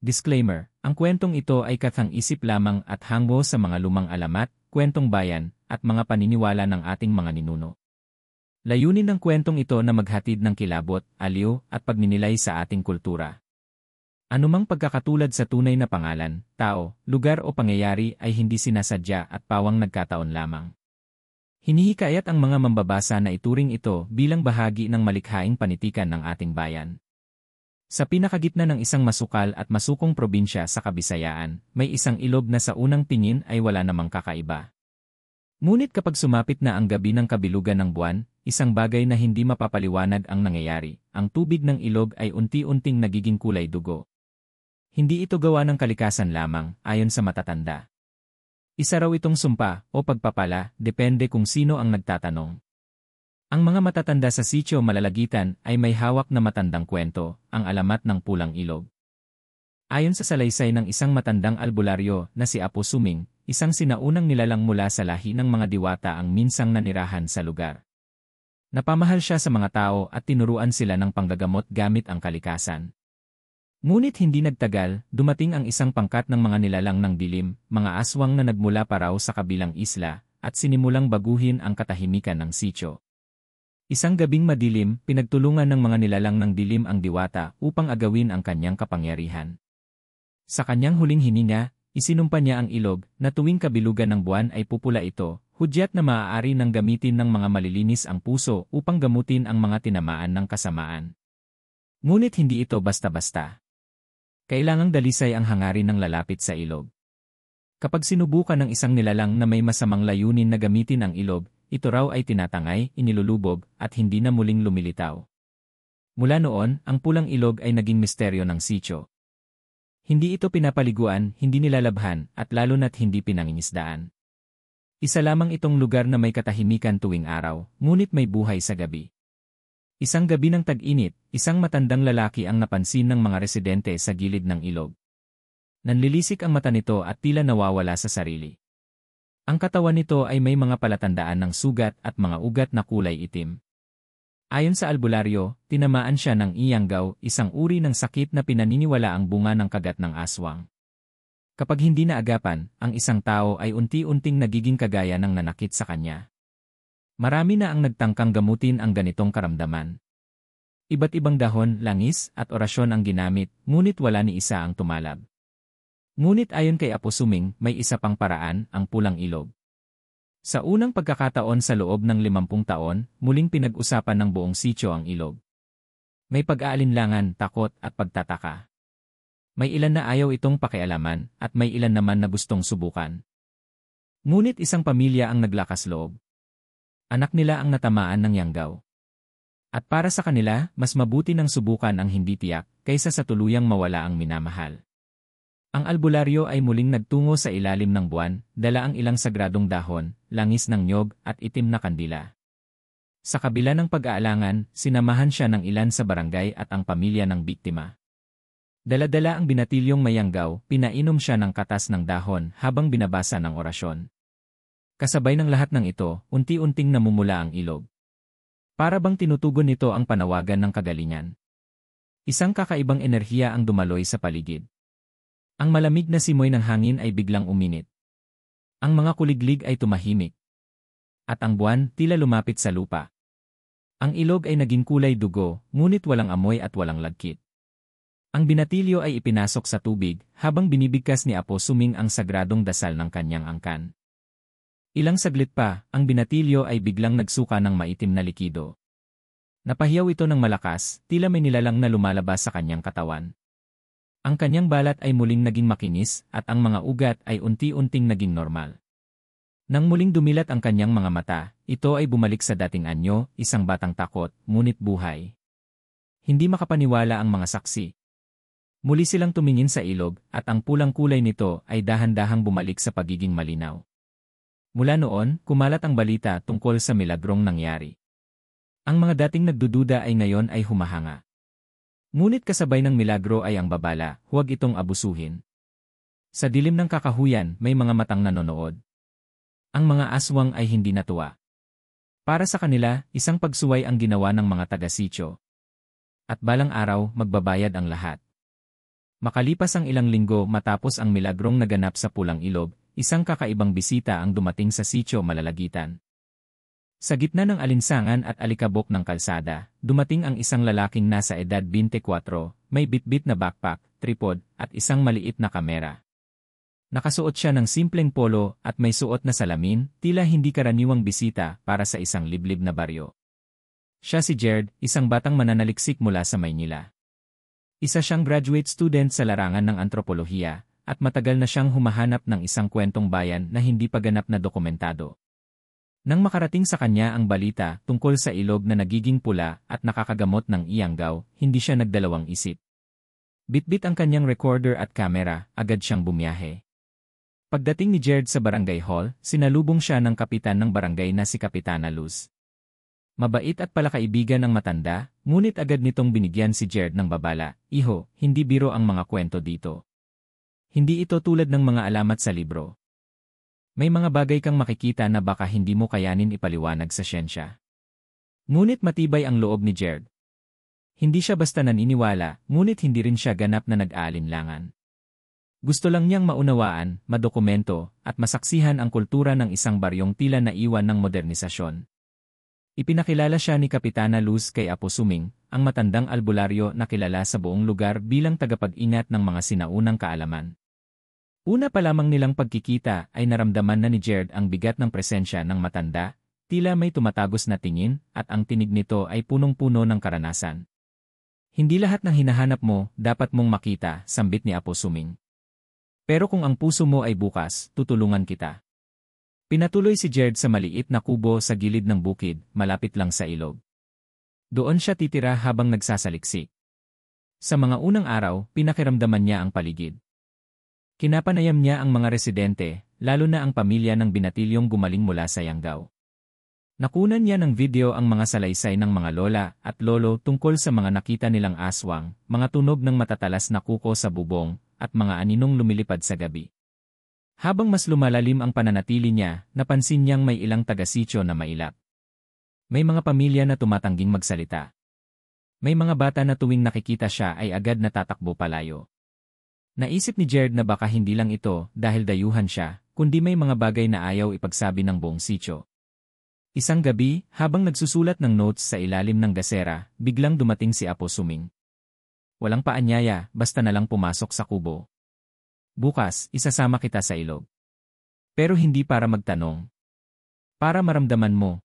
Disclaimer, ang kwentong ito ay kathang-isip lamang at hango sa mga lumang alamat, kwentong bayan, at mga paniniwala ng ating mga ninuno. Layunin ng kwentong ito na maghatid ng kilabot, aliw, at pagninilay sa ating kultura. Anumang pagkakatulad sa tunay na pangalan, tao, lugar o pangyayari ay hindi sinasadya at pawang nagkataon lamang. Hinihikayat ang mga mambabasa na ituring ito bilang bahagi ng malikhaing panitikan ng ating bayan. Sa pinakagitna ng isang masukal at masukong probinsya sa Kabisayaan, may isang ilog na sa unang tingin ay wala namang kakaiba. Ngunit kapag sumapit na ang gabi ng kabilugan ng buwan, isang bagay na hindi mapapaliwanag ang nangyayari, ang tubig ng ilog ay unti-unting nagiging kulay dugo. Hindi ito gawa ng kalikasan lamang, ayon sa matatanda. Isa raw itong sumpa o pagpapala, depende kung sino ang nagtatanong. Ang mga matatanda sa sitio Malalagitan ay may hawak na matandang kwento, ang alamat ng pulang ilog. Ayon sa salaysay ng isang matandang albularyo na si Apo Suming, isang sinaunang nilalang mula sa lahi ng mga diwata ang minsang nanirahan sa lugar. Napamahal siya sa mga tao at tinuruan sila ng panggagamot gamit ang kalikasan. Ngunit hindi nagtagal, dumating ang isang pangkat ng mga nilalang ng dilim, mga aswang na nagmula pa raw sa kabilang isla, at sinimulang baguhin ang katahimikan ng sitio. Isang gabing madilim, pinagtulungan ng mga nilalang ng dilim ang diwata upang agawin ang kanyang kapangyarihan. Sa kanyang huling hininga, isinumpa niya ang ilog na tuwing kabilugan ng buwan ay pupula ito, hudyat na maaari nang gamitin ng mga malilinis ang puso upang gamutin ang mga tinamaan ng kasamaan. Ngunit hindi ito basta-basta. Kailangang dalisay ang hangarin ng lalapit sa ilog. Kapag sinubukan ng isang nilalang na may masamang layunin na gamitin ang ilog, ito raw ay tinatangay, inilulubog, at hindi na muling lumilitaw. Mula noon, ang pulang ilog ay naging misteryo ng sitio. Hindi ito pinapaliguan, hindi nilalabhan, at lalo na't hindi pinangingisdaan. Isa lamang itong lugar na may katahimikan tuwing araw, ngunit may buhay sa gabi. Isang gabi ng tag-init, isang matandang lalaki ang napansin ng mga residente sa gilid ng ilog. Nanlilisik ang mata nito at tila nawawala sa sarili. Ang katawan nito ay may mga palatandaan ng sugat at mga ugat na kulay itim. Ayon sa albularyo, tinamaan siya ng iyanggaw, isang uri ng sakit na pinaniniwala ang bunga ng kagat ng aswang. Kapag hindi naagapan, ang isang tao ay unti-unting nagiging kagaya ng nanakit sa kanya. Marami na ang nagtangkang gamutin ang ganitong karamdaman. Iba't ibang dahon, langis, at orasyon ang ginamit, ngunit wala ni isa ang tumalab. Ngunit ayon kay Apo Suming, may isa pang paraan, ang pulang ilog. Sa unang pagkakataon sa loob ng 50 taon, muling pinag-usapan ng buong sitio ang ilog. May pag-aalinlangan, takot, at pagtataka. May ilan na ayaw itong pakialaman, at may ilan naman na gustong subukan. Ngunit isang pamilya ang naglakas loob. Anak nila ang natamaan ng yanggaw. At para sa kanila, mas mabuti nang subukan ang hindi tiyak, kaysa sa tuluyang mawala ang minamahal. Ang albularyo ay muling nagtungo sa ilalim ng buwan, dala ang ilang sagradong dahon, langis ng nyog, at itim na kandila. Sa kabila ng pag-aalangan, sinamahan siya ng ilan sa barangay at ang pamilya ng biktima. Dala-dala ang binatilyong mayanggaw, pinainom siya ng katas ng dahon habang binabasa ng orasyon. Kasabay ng lahat ng ito, unti-unting namumula ang ilog. Para bang tinutugon nito ang panawagan ng kagalingan. Isang kakaibang enerhiya ang dumaloy sa paligid. Ang malamig na simoy ng hangin ay biglang uminit. Ang mga kuliglig ay tumahimik. At ang buwan tila lumapit sa lupa. Ang ilog ay naging kulay dugo, ngunit walang amoy at walang lagkit. Ang binatilyo ay ipinasok sa tubig, habang binibigkas ni Apo Suming ang sagradong dasal ng kanyang angkan. Ilang saglit pa, ang binatilyo ay biglang nagsuka ng maitim na likido. Napahiyaw ito ng malakas, tila may nilalang na lumalabas sa kanyang katawan. Ang kanyang balat ay muling naging makinis at ang mga ugat ay unti-unting naging normal. Nang muling dumilat ang kanyang mga mata, ito ay bumalik sa dating anyo, isang batang takot, ngunit buhay. Hindi makapaniwala ang mga saksi. Muli silang tumingin sa ilog at ang pulang kulay nito ay dahan-dahang bumalik sa pagiging malinaw. Mula noon, kumalat ang balita tungkol sa milagrong nangyari. Ang mga dating nagdududa ay ngayon ay humahanga. Ngunit kasabay ng milagro ay ang babala, huwag itong abusuhin. Sa dilim ng kakahuyan, may mga matang nanonood. Ang mga aswang ay hindi natuwa. Para sa kanila, isang pagsuway ang ginawa ng mga taga-sitio. At balang araw, magbabayad ang lahat. Makalipas ang ilang linggo matapos ang milagrong naganap sa Pulang Ilog, isang kakaibang bisita ang dumating sa sitio Malalagitan. Sa gitna ng alinsangan at alikabok ng kalsada, dumating ang isang lalaking nasa edad 24, may bitbit na backpack, tripod, at isang maliit na kamera. Nakasuot siya ng simpleng polo at may suot na salamin, tila hindi karaniwang bisita para sa isang liblib na baryo. Siya si Jared, isang batang mananaliksik mula sa Maynila. Isa siyang graduate student sa larangan ng antropolohiya, at matagal na siyang humahanap ng isang kwentong bayan na hindi pa ganap na dokumentado. Nang makarating sa kanya ang balita tungkol sa ilog na nagiging pula at nakakagamot ng Iangaw, hindi siya nagdalawang isip. Bitbit ang kanyang recorder at kamera, agad siyang bumiyahe. Pagdating ni Jared sa barangay hall, sinalubong siya ng kapitan ng barangay na si Kapitana Luz. Mabait at palakaibigan ang matanda, ngunit agad nitong binigyan si Jared ng babala, "Iho, hindi biro ang mga kwento dito. Hindi ito tulad ng mga alamat sa libro. May mga bagay kang makikita na baka hindi mo kayanin ipaliwanag sa siyensya." Ngunit matibay ang loob ni Jared. Hindi siya basta naniniwala, ngunit hindi rin siya ganap na nag-aalinlangan. Gusto lang niyang maunawaan, madokumento, at masaksihan ang kultura ng isang baryong tila naiwan ng modernisasyon. Ipinakilala siya ni Kapitana Luz kay Apo Suming, ang matandang albularyo na kilala sa buong lugar bilang tagapag-ingat ng mga sinaunang kaalaman. Una pa lamang nilang pagkikita ay naramdaman na ni Jared ang bigat ng presensya ng matanda, tila may tumatagos na tingin at ang tinig nito ay punong-puno ng karanasan. "Hindi lahat ng hinahanap mo, dapat mong makita," sambit ni Apo Suming. "Pero kung ang puso mo ay bukas, tutulungan kita." Pinatuloy si Jared sa maliit na kubo sa gilid ng bukid, malapit lang sa ilog. Doon siya titira habang nagsasaliksik. Sa mga unang araw, pinakiramdaman niya ang paligid. Kinapanayam niya ang mga residente, lalo na ang pamilya ng binatilyong gumaling mula sa Iangaw. Nakunan niya ng video ang mga salaysay ng mga lola at lolo tungkol sa mga nakita nilang aswang, mga tunog ng matatalas na kuko sa bubong, at mga aninong lumilipad sa gabi. Habang mas lumalalim ang pananatili niya, napansin niyang may ilang taga-sityo na mailap. May mga pamilya na tumatangging magsalita. May mga bata na tuwing nakikita siya ay agad natatakbo palayo. Naisip ni Jared na baka hindi lang ito dahil dayuhan siya, kundi may mga bagay na ayaw ipagsabi ng buong sityo. Isang gabi, habang nagsusulat ng notes sa ilalim ng gasera, biglang dumating si Apo Suming. Walang paanyaya, basta na lang pumasok sa kubo. "Bukas, isasama kita sa ilog. Pero hindi para magtanong. Para maramdaman mo."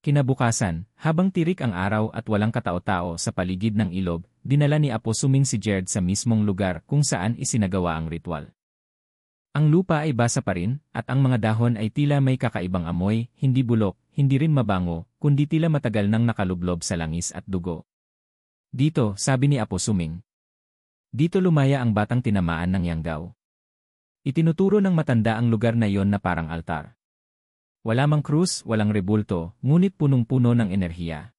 Kinabukasan, habang tirik ang araw at walang katao-tao sa paligid ng ilog, dinala ni Apo Suming si Jared sa mismong lugar kung saan isinagawa ang ritual. Ang lupa ay basa pa rin, at ang mga dahon ay tila may kakaibang amoy, hindi bulok, hindi rin mabango, kundi tila matagal nang nakalublob sa langis at dugo. "Dito," sabi ni Apo Suming. "Dito lumaya ang batang tinamaan ng Iangaw." Itinuturo ng matanda ang lugar na iyon na parang altar. Wala mang krus, walang rebulto, ngunit punong-puno ng enerhiya.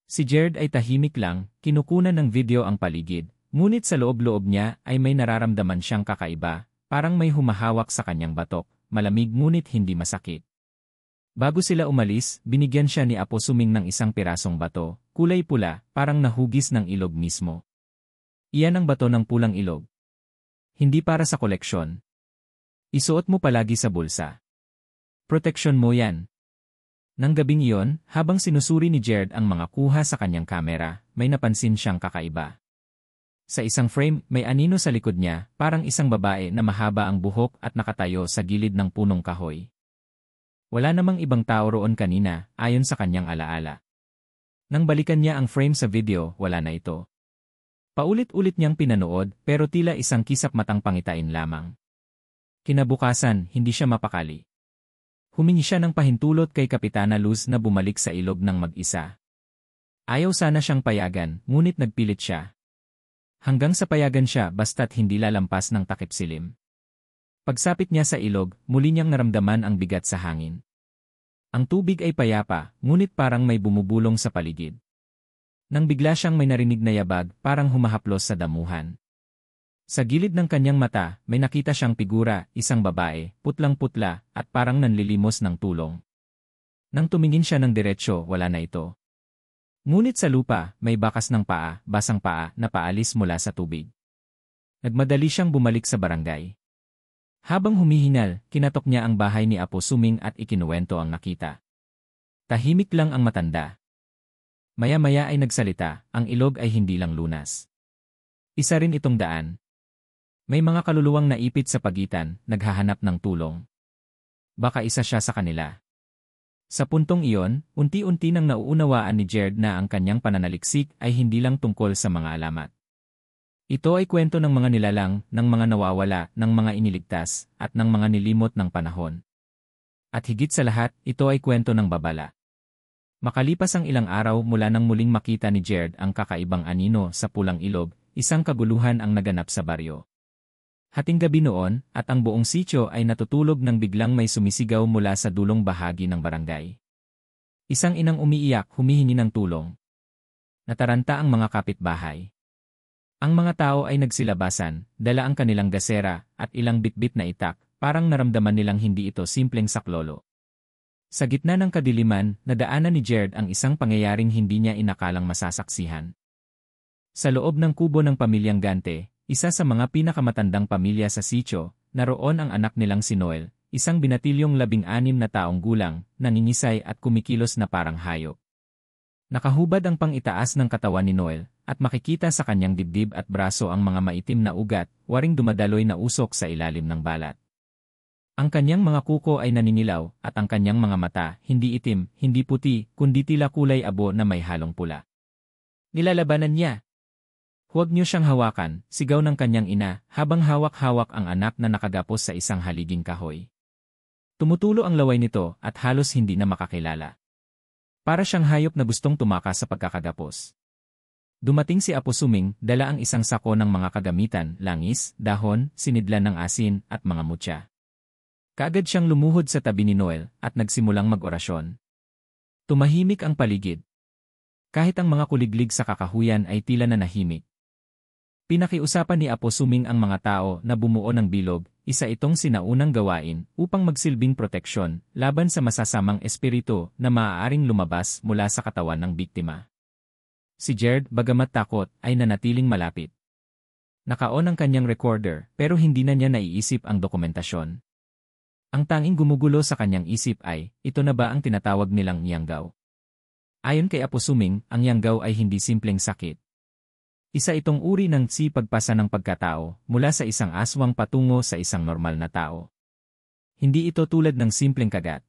Si Jared ay tahimik lang, kinukunan ng video ang paligid, ngunit sa loob-loob niya ay may nararamdaman siyang kakaiba, parang may humahawak sa kanyang batok, malamig ngunit hindi masakit. Bago sila umalis, binigyan siya ni Apo Suming ng isang pirasong bato, kulay pula, parang nahugis ng ilog mismo. "Iyan ang bato ng pulang ilog. Hindi para sa koleksyon. Isuot mo palagi sa bulsa. Proteksyon mo yan." Nang gabing iyon, habang sinusuri ni Jared ang mga kuha sa kanyang kamera, may napansin siyang kakaiba. Sa isang frame, may anino sa likod niya, parang isang babae na mahaba ang buhok at nakatayo sa gilid ng punong kahoy. Wala namang ibang tao roon kanina, ayon sa kanyang alaala. Nang balikan niya ang frame sa video, wala na ito. Paulit-ulit niyang pinanood, pero tila isang kisap matang pangitain lamang. Kinabukasan, hindi siya mapakali. Humingi siya ng pahintulot kay Kapitana Luz na bumalik sa ilog ng mag-isa. Ayaw sana siyang payagan, ngunit nagpilit siya. Hanggang sa payagan siya basta't hindi lalampas ng takip silim. Pagsapit niya sa ilog, muli niyang naramdaman ang bigat sa hangin. Ang tubig ay payapa, ngunit parang may bumubulong sa paligid. Nang bigla siyang may narinig na yabag, parang humahaplos sa damuhan. Sa gilid ng kanyang mata, may nakita siyang figura, isang babae, putlang-putla, at parang nanlilimos ng tulong. Nang tumingin siya ng diretsyo, wala na ito. Ngunit sa lupa, may bakas ng paa, basang paa, na paalis mula sa tubig. Nagmadali siyang bumalik sa barangay. Habang humihingal, kinatok niya ang bahay ni Apo Suming at ikinuwento ang nakita. Tahimik lang ang matanda. Maya-maya ay nagsalita, ang ilog ay hindi lang lunas. Isa rin itong daan. May mga kaluluwang naipit sa pagitan, naghahanap ng tulong. Baka isa siya sa kanila. Sa puntong iyon, unti-unti nang nauunawaan ni Jared na ang kanyang pananaliksik ay hindi lang tungkol sa mga alamat. Ito ay kwento ng mga nilalang, ng mga nawawala, ng mga iniligtas, at ng mga nilimot ng panahon. At higit sa lahat, ito ay kwento ng babala. Makalipas ang ilang araw mula nang muling makita ni Jared ang kakaibang anino sa pulang ilog, isang kaguluhan ang naganap sa baryo. Hating gabi noon, at ang buong sitio ay natutulog nang biglang may sumisigaw mula sa dulong bahagi ng barangay. Isang inang umiiyak, humihingi ng tulong. Nataranta ang mga kapitbahay. Ang mga tao ay nagsilabasan, dala ang kanilang gasera, at ilang bitbit na itak, parang naramdaman nilang hindi ito simpleng saklolo. Sa gitna ng kadiliman, nadaanan ni Jared ang isang pangyayaring hindi niya inakalang masasaksihan. Sa loob ng kubo ng pamilyang Gante, isa sa mga pinakamatandang pamilya sa sitio, naroon ang anak nilang si Noel, isang binatilyong 16 na taong gulang, nangingisay at kumikilos na parang hayop. Nakahubad ang pang-itaas ng katawan ni Noel, at makikita sa kanyang dibdib at braso ang mga maitim na ugat, waring dumadaloy na usok sa ilalim ng balat. Ang kanyang mga kuko ay naninilaw, at ang kanyang mga mata, hindi itim, hindi puti, kundi tila kulay abo na may halong pula. Nilalabanan niya. Huwag niyo siyang hawakan, sigaw ng kanyang ina, habang hawak-hawak ang anak na nakagapos sa isang haliging kahoy. Tumutulo ang laway nito, at halos hindi na makakilala. Para siyang hayop na gustong tumakas sa pagkakagapos. Dumating si Apo Suming, dala ang isang sako ng mga kagamitan, langis, dahon, sinidlan ng asin, at mga mutya. Kaagad siyang lumuhod sa tabi ni Noel, at nagsimulang mag-orasyon. Tumahimik ang paligid. Kahit ang mga kuliglig sa kakahuyan ay tila nanahimik. Pinakiusapan ni Apo Suming ang mga tao na bumuo ng bilog, isa itong sinaunang gawain upang magsilbing proteksyon laban sa masasamang espiritu na maaaring lumabas mula sa katawan ng biktima. Si Jared, bagamat takot, ay nanatiling malapit. Naka-on ang kanyang recorder pero hindi na niya naiisip ang dokumentasyon. Ang tanging gumugulo sa kanyang isip ay, ito na ba ang tinatawag nilang yanggaw? Ayon kay Apo Suming, ang yanggaw ay hindi simpleng sakit. Isa itong uri ng pagpasa ng pagkatao mula sa isang aswang patungo sa isang normal na tao. Hindi ito tulad ng simpleng kagat.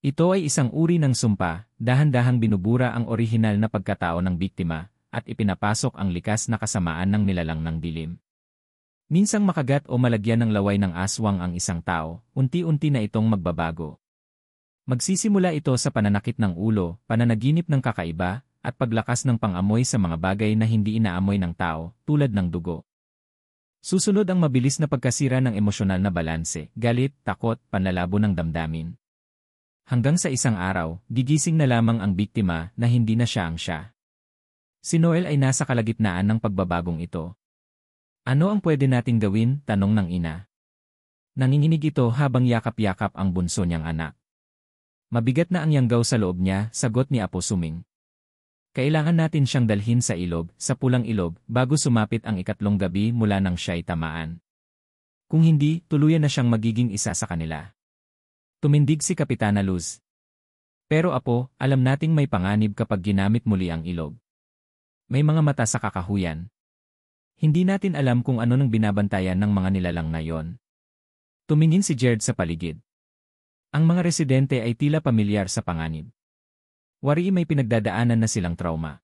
Ito ay isang uri ng sumpa, dahan-dahang binubura ang orihinal na pagkatao ng biktima, at ipinapasok ang likas na kasamaan ng nilalang ng dilim. Minsang makagat o malagyan ng laway ng aswang ang isang tao, unti-unti na itong magbabago. Magsisimula ito sa pananakit ng ulo, pananaginip ng kakaiba, at paglakas ng pangamoy sa mga bagay na hindi inaamoy ng tao, tulad ng dugo. Susunod ang mabilis na pagkasira ng emosyonal na balanse, galit, takot, panlalabo ng damdamin. Hanggang sa isang araw, gigising na lamang ang biktima na hindi na siya ang siya. Si Noel ay nasa kalagitnaan ng pagbabagong ito. Ano ang pwede nating gawin? Tanong ng ina. Nanginginig ito habang yakap-yakap ang bunso niyang anak. Mabigat na ang yanggaw sa loob niya, sagot ni Apo Suming. Kailangan natin siyang dalhin sa ilog, sa pulang ilog, bago sumapit ang ikatlong gabi mula nang siya'y tamaan. Kung hindi, tuluyan na siyang magiging isa sa kanila. Tumindig si Kapitana Luz. Pero Apo, alam nating may panganib kapag ginamit muli ang ilog. May mga mata sa kakahuyan. Hindi natin alam kung ano nang binabantayan ng mga nilalang na yon. Tumingin si Jared sa paligid. Ang mga residente ay tila pamilyar sa panganib. Wari may pinagdadaanan na silang trauma.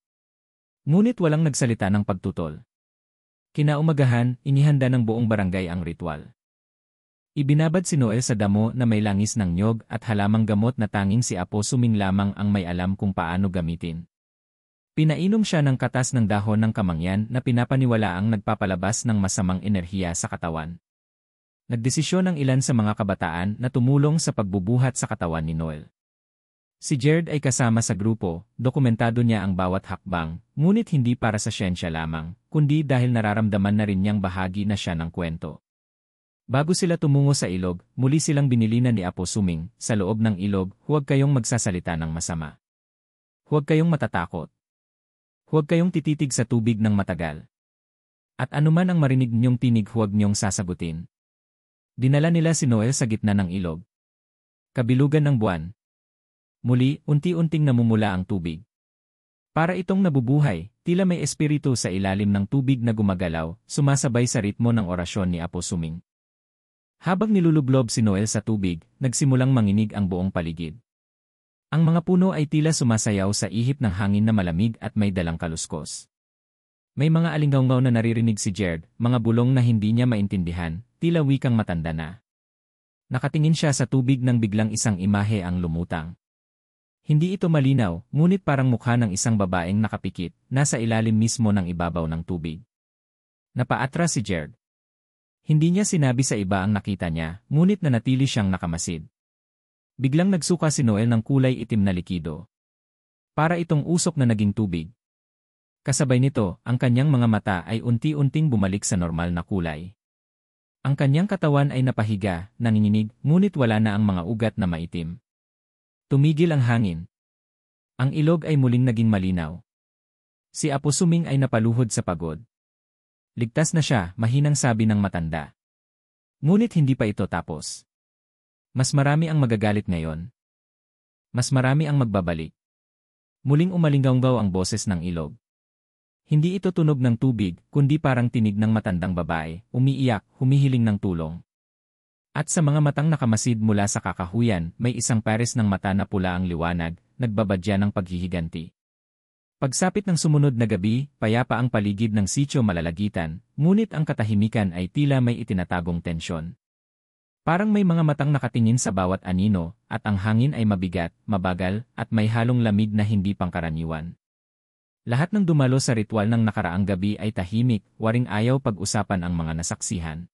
Ngunit walang nagsalita ng pagtutol. Kinaumagahan, inihanda ng buong barangay ang ritual. Ibinabad si Noel sa damo na may langis ng nyog at halamang gamot na tanging si Apo Suming lamang ang may alam kung paano gamitin. Pinainom siya ng katas ng dahon ng kamangyan na pinapaniwalaang nagpapalabas ng masamang enerhiya sa katawan. Nagdesisyon ang ilan sa mga kabataan na tumulong sa pagbubuhat sa katawan ni Noel. Si Jared ay kasama sa grupo, dokumentado niya ang bawat hakbang, ngunit hindi para sa siyensya lamang, kundi dahil nararamdaman na rin niyang bahagi na siya ng kwento. Bago sila tumungo sa ilog, muli silang binilinan ni Apo Suming, sa loob ng ilog, huwag kayong magsasalita ng masama. Huwag kayong matatakot. Huwag kayong tititig sa tubig ng matagal. At anuman ang marinig niyong tinig huwag niyong sasagutin. Dinala nila si Noel sa gitna ng ilog. Kabilugan ng buwan. Muli, unti-unting namumula ang tubig. Para itong nabubuhay, tila may espiritu sa ilalim ng tubig na gumagalaw, sumasabay sa ritmo ng orasyon ni Apo Suming. Habang nilulublob si Noel sa tubig, nagsimulang manginig ang buong paligid. Ang mga puno ay tila sumasayaw sa ihip ng hangin na malamig at may dalang kaluskos. May mga alinggaw-ngaw na naririnig si Jared, mga bulong na hindi niya maintindihan, tila wikang matanda na. Nakatingin siya sa tubig nang biglang isang imahe ang lumutang. Hindi ito malinaw, ngunit parang mukha ng isang babaeng nakapikit, nasa ilalim mismo ng ibabaw ng tubig. Napaatras si Jared. Hindi niya sinabi sa iba ang nakita niya, ngunit nanatili siyang nakamasid. Biglang nagsuka si Noel ng kulay itim na likido. Para itong usok na naging tubig. Kasabay nito, ang kanyang mga mata ay unti-unting bumalik sa normal na kulay. Ang kanyang katawan ay napahiga, nanginginig, ngunit wala na ang mga ugat na maitim. Tumigil ang hangin. Ang ilog ay muling naging malinaw. Si Apo Suming ay napaluhod sa pagod. Ligtas na siya, mahinang sabi ng matanda. Ngunit hindi pa ito tapos. Mas marami ang magagalit ngayon. Mas marami ang magbabalik. Muling umalinggaw ang boses ng ilog. Hindi ito tunog ng tubig, kundi parang tinig ng matandang babae, umiiyak, humihiling ng tulong. At sa mga matang nakamasid mula sa kakahuyan, may isang pares ng mata na pula ang liwanag, nagbabadya ng paghihiganti. Pagsapit ng sumunod na gabi, payapa ang paligid ng sitio malalagitan, ngunit ang katahimikan ay tila may itinatagong tensyon. Parang may mga matang nakatingin sa bawat anino, at ang hangin ay mabigat, mabagal, at may halong lamig na hindi pangkaraniwan. Lahat ng dumalo sa ritual ng nakaraang gabi ay tahimik, waring ayaw pag-usapan ang mga nasaksihan.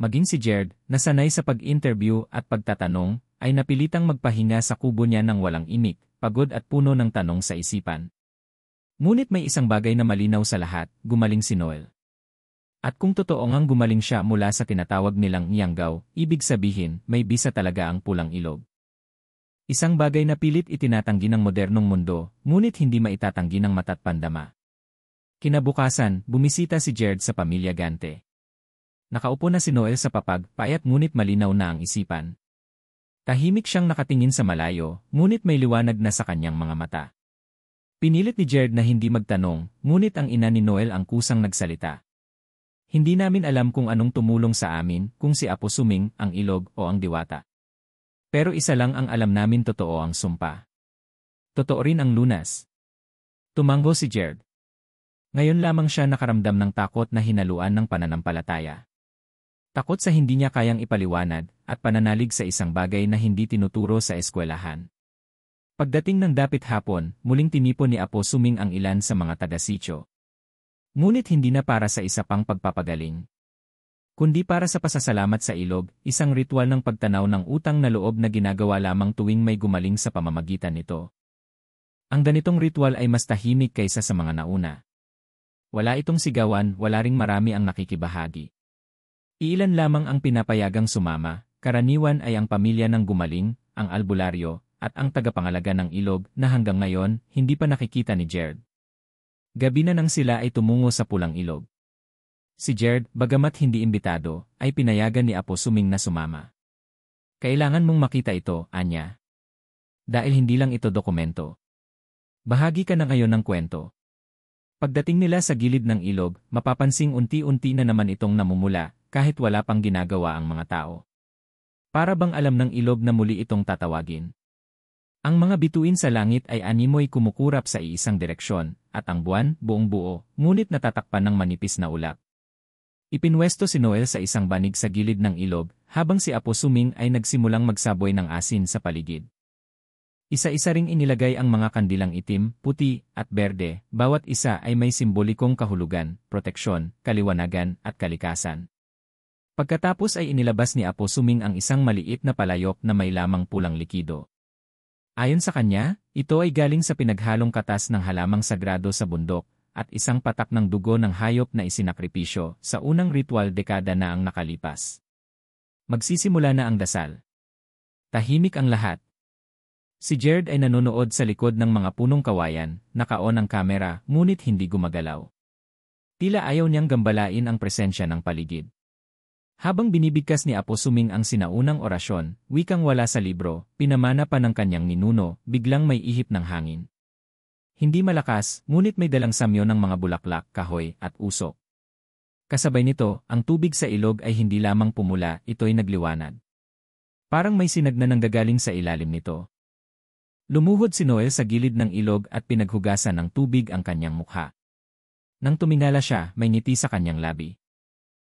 Maging si Jared, na sanay sa pag-interview at pagtatanong, ay napilitang magpahinga sa kubo niya ng walang imik, pagod at puno ng tanong sa isipan. Ngunit may isang bagay na malinaw sa lahat, gumaling si Noel. At kung totoo ngang gumaling siya mula sa tinatawag nilang Nyanggaw, ibig sabihin, may bisa talaga ang pulang ilog. Isang bagay na pilit itinatanggi ng modernong mundo, ngunit hindi maitatanggi ng mata't pandama. Kinabukasan, bumisita si Jared sa pamilya Gante. Nakaupo na si Noel sa papag, payat ngunit malinaw na ang isipan. Tahimik siyang nakatingin sa malayo, ngunit may liwanag na sa kanyang mga mata. Pinilit ni Jared na hindi magtanong, ngunit ang ina ni Noel ang kusang nagsalita. Hindi namin alam kung anong tumulong sa amin, kung si Apo Suming, ang ilog, o ang diwata. Pero isa lang ang alam namin, totoo ang sumpa. Totoo rin ang lunas. Tumango si Jared. Ngayon lamang siya nakaramdam ng takot na hinaluan ng pananampalataya. Takot sa hindi niya kayang ipaliwanag, at pananalig sa isang bagay na hindi tinuturo sa eskwelahan. Pagdating ng dapit hapon, muling tinipon ni Apo Suming ang ilan sa mga taga-sitio. Ngunit hindi na para sa isa pang pagpapagaling, kundi para sa pasasalamat sa ilog, isang ritual ng pagtanaw ng utang na loob na ginagawa lamang tuwing may gumaling sa pamamagitan nito. Ang ganitong ritual ay mas tahimik kaysa sa mga nauna. Wala itong sigawan, wala ring marami ang nakikibahagi. Iilan lamang ang pinapayagang sumama, karaniwan ay ang pamilya ng gumaling, ang albularyo, at ang tagapangalaga ng ilog na hanggang ngayon, hindi pa nakikita ni Jared. Gabi na nang sila ay tumungo sa pulang ilog. Si Jared, bagamat hindi imbitado, ay pinayagan ni Apo Suming na sumama. Kailangan mong makita ito, Anya. Dahil hindi lang ito dokumento. Bahagi ka na ngayon ng kwento. Pagdating nila sa gilid ng ilog, mapapansing unti-unti na naman itong namumula, kahit wala pang ginagawa ang mga tao. Para bang alam ng ilog na muli itong tatawagin. Ang mga bituin sa langit ay animoy kumukurap sa iisang direksyon, at ang buwan, buong buo, ngunit natatakpan ng manipis na ulap. Ipinwesto si Noel sa isang banig sa gilid ng ilog, habang si Apo Suming ay nagsimulang magsaboy ng asin sa paligid. Isa-isa ring inilagay ang mga kandilang itim, puti, at berde, bawat isa ay may simbolikong kahulugan, proteksyon, kaliwanagan, at kalikasan. Pagkatapos ay inilabas ni Apo Suming ang isang maliit na palayok na may lamang pulang likido. Ayon sa kanya, ito ay galing sa pinaghalong katas ng halamang sagrado sa bundok, at isang patak ng dugo ng hayop na isinakripisyo sa unang ritual dekada na ang nakalipas. Magsisimula na ang dasal. Tahimik ang lahat. Si Jared ay nanonood sa likod ng mga punong kawayan, naka-on ang kamera, ngunit hindi gumagalaw. Tila ayaw niyang gambalain ang presensya ng paligid. Habang binibigkas ni Apo Suming ang sinaunang orasyon, wikang wala sa libro, pinamana pa ng kanyang ninuno, biglang may ihip ng hangin. Hindi malakas, ngunit may dalang samyo ng mga bulaklak, kahoy, at usok. Kasabay nito, ang tubig sa ilog ay hindi lamang pumula, ito'y nagliwanag. Parang may sinag na nanggagaling sa ilalim nito. Lumuhod si Noel sa gilid ng ilog at pinaghugasan ng tubig ang kanyang mukha. Nang tumingala siya, may ngiti sa kanyang labi.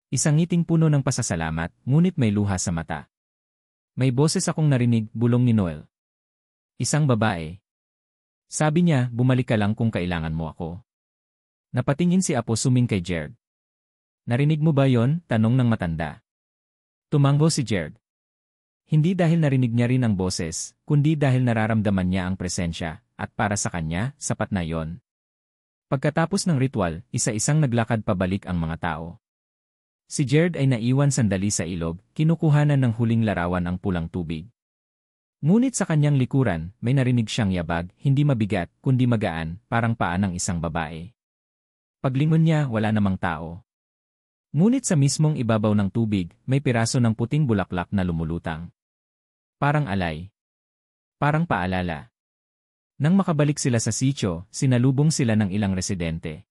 Isang ngiting puno ng pasasalamat, ngunit may luha sa mata. May boses akong narinig, bulong ni Noel. Isang babae. Sabi niya, bumalik ka lang kung kailangan mo ako. Napatingin si Apo Suming kay Gerd. Narinig mo ba yon? Tanong ng matanda. Tumanggo si Gerd. Hindi dahil narinig niya rin ang boses, kundi dahil nararamdaman niya ang presensya, at para sa kanya, sapat na yon. Pagkatapos ng ritual, isa-isang naglakad pabalik ang mga tao. Si Gerd ay naiwan sandali sa ilog, kinukuhanan ng huling larawan ang pulang tubig. Ngunit sa kanyang likuran, may narinig siyang yabag, hindi mabigat, kundi magaan, parang paa ng isang babae. Paglingon niya, wala namang tao. Ngunit sa mismong ibabaw ng tubig, may piraso ng puting bulaklak na lumulutang. Parang alay. Parang paalala. Nang makabalik sila sa sitio, sinalubong sila ng ilang residente.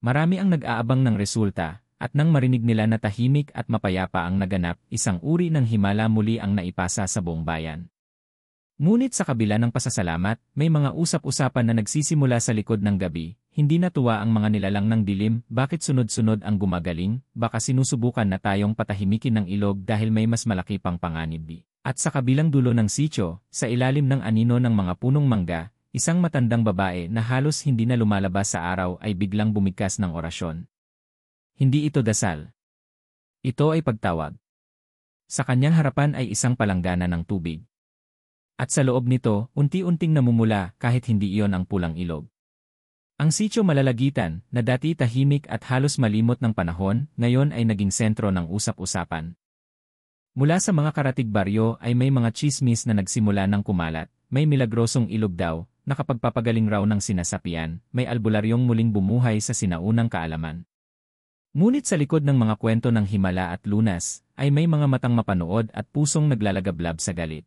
Marami ang nag-aabang ng resulta, at nang marinig nila na tahimik at mapayapa ang naganap, isang uri ng himala muli ang naipasa sa buong bayan. Ngunit sa kabila ng pasasalamat, may mga usap-usapan na nagsisimula sa likod ng gabi, hindi natuwa ang mga nilalang ng dilim, bakit sunod-sunod ang gumagaling, baka sinusubukan na tayong patahimikin ng ilog dahil may mas malaki pang panganib. At sa kabilang dulo ng sitio, sa ilalim ng anino ng mga punong mangga, isang matandang babae na halos hindi na lumalabas sa araw ay biglang bumigkas ng orasyon. Hindi ito dasal. Ito ay pagtawag. Sa kanyang harapan ay isang palanggana ng tubig. At sa loob nito, unti-unting namumula kahit hindi iyon ang pulang ilog. Ang sitio malalagitan, na dati tahimik at halos malimot ng panahon, ngayon ay naging sentro ng usap-usapan. Mula sa mga karatig baryo ay may mga tsismis na nagsimula ng kumalat, may milagrosong ilog daw, nakapagpapagaling raw ng sinasapian, may albularyong muling bumuhay sa sinaunang kaalaman. Ngunit sa likod ng mga kwento ng himala at lunas, ay may mga matang mapanood at pusong naglalagablab sa galit.